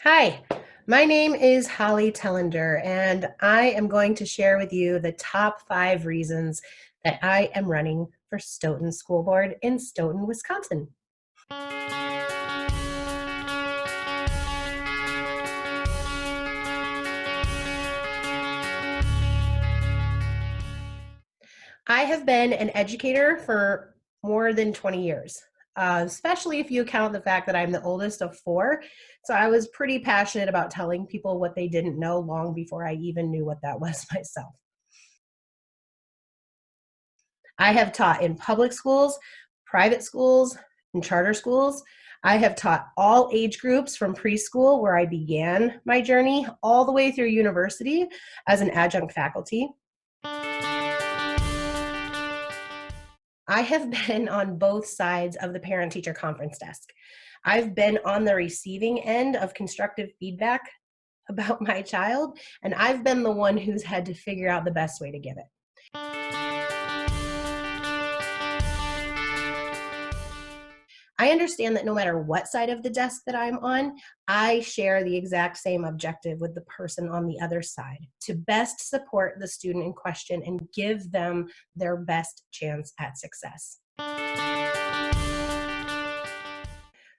Hi, my name is Holly Tellander, and I am going to share with you the top 5 reasons that I am running for Stoughton School Board in Stoughton, Wisconsin. I have been an educator for more than 20 years, especially if you account the fact that I'm the oldest of 4. So I was pretty passionate about telling people what they didn't know long before I even knew what that was myself. I have taught in public schools, private schools, and charter schools. I have taught all age groups from preschool, where I began my journey, all the way through university as an adjunct faculty. I have been on both sides of the parent teacher conference desk. I've been on the receiving end of constructive feedback about my child, and I've been the one who's had to figure out the best way to give it. I understand that no matter what side of the desk that I'm on, I share the exact same objective with the person on the other side to best support the student in question and give them their best chance at success.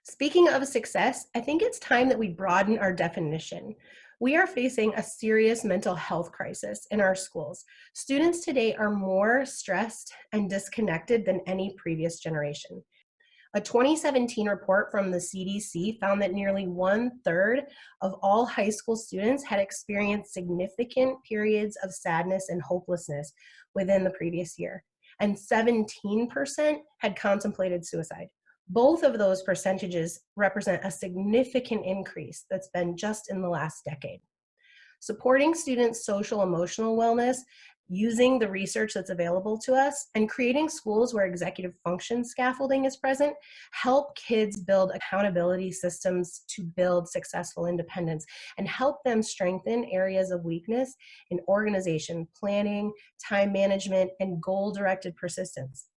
Speaking of success, I think it's time that we broaden our definition. We are facing a serious mental health crisis in our schools. Students today are more stressed and disconnected than any previous generation. A 2017 report from the CDC found that nearly 1/3 of all high school students had experienced significant periods of sadness and hopelessness within the previous year, and 17% had contemplated suicide. Both of those percentages represent a significant increase that's been just in the last decade. Supporting students' social emotional wellness, using the research that's available to us, and creating schools where executive function scaffolding is present help kids build accountability systems to build successful independence and help them strengthen areas of weakness in organization, planning, time management, and goal-directed persistence.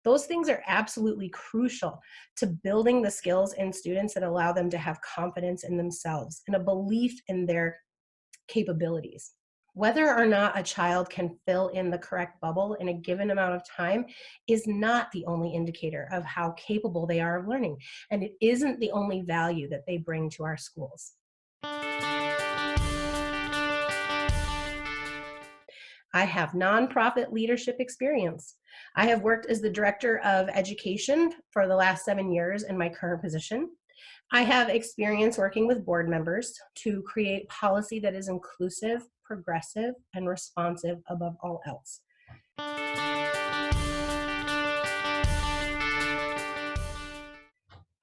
Those things are absolutely crucial to building the skills in students that allow them to have confidence in themselves and a belief in their capabilities. Whether or not a child can fill in the correct bubble in a given amount of time is not the only indicator of how capable they are of learning, and it isn't the only value that they bring to our schools. I have nonprofit leadership experience. I have worked as the director of education for the last 7 years in my current position. I have experience working with board members to create policy that is inclusive, progressive, and responsive above all else.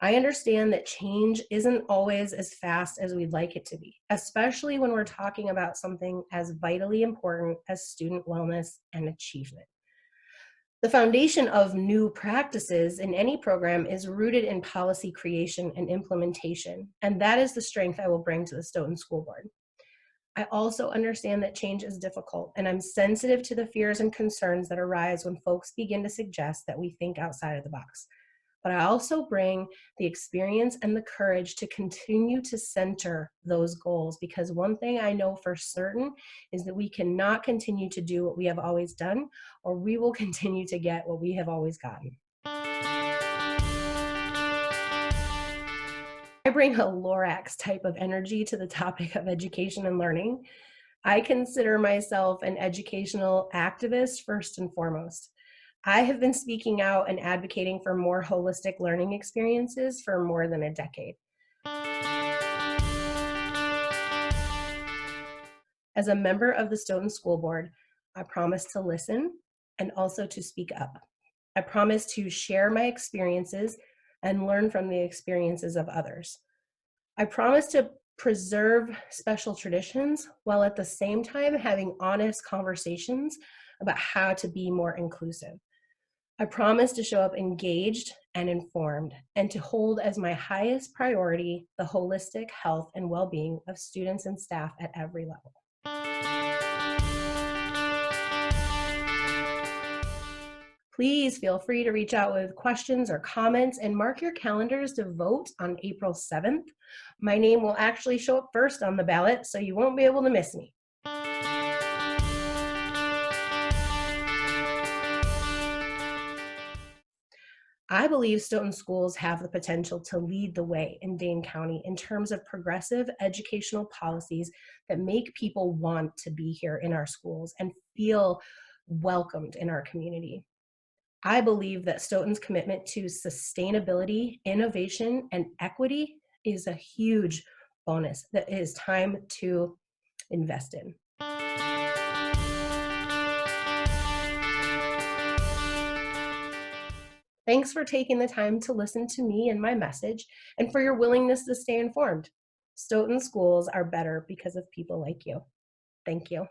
I understand that change isn't always as fast as we'd like it to be, especially when we're talking about something as vitally important as student wellness and achievement. The foundation of new practices in any program is rooted in policy creation and implementation, and that is the strength I will bring to the Stoughton School Board. I also understand that change is difficult, and I'm sensitive to the fears and concerns that arise when folks begin to suggest that we think outside of the box. But I also bring the experience and the courage to continue to center those goals, because one thing I know for certain is that we cannot continue to do what we have always done, or we will continue to get what we have always gotten. I bring a Lorax type of energy to the topic of education and learning. I consider myself an educational activist first and foremost. I have been speaking out and advocating for more holistic learning experiences for more than a decade. As a member of the Stoughton School Board, I promise to listen and also to speak up. I promise to share my experiences and learn from the experiences of others. I promise to preserve special traditions while at the same time having honest conversations about how to be more inclusive. I promise to show up engaged and informed, and to hold as my highest priority the holistic health and well-being of students and staff at every level. Please feel free to reach out with questions or comments and mark your calendars to vote on April 7th. My name will actually show up first on the ballot, so you won't be able to miss me. I believe Stoughton schools have the potential to lead the way in Dane County in terms of progressive educational policies that make people want to be here in our schools and feel welcomed in our community. I believe that Stoughton's commitment to sustainability, innovation, and equity is a huge bonus that it is time to invest in. Thanks for taking the time to listen to me and my message, and for your willingness to stay informed. Stoughton schools are better because of people like you. Thank you.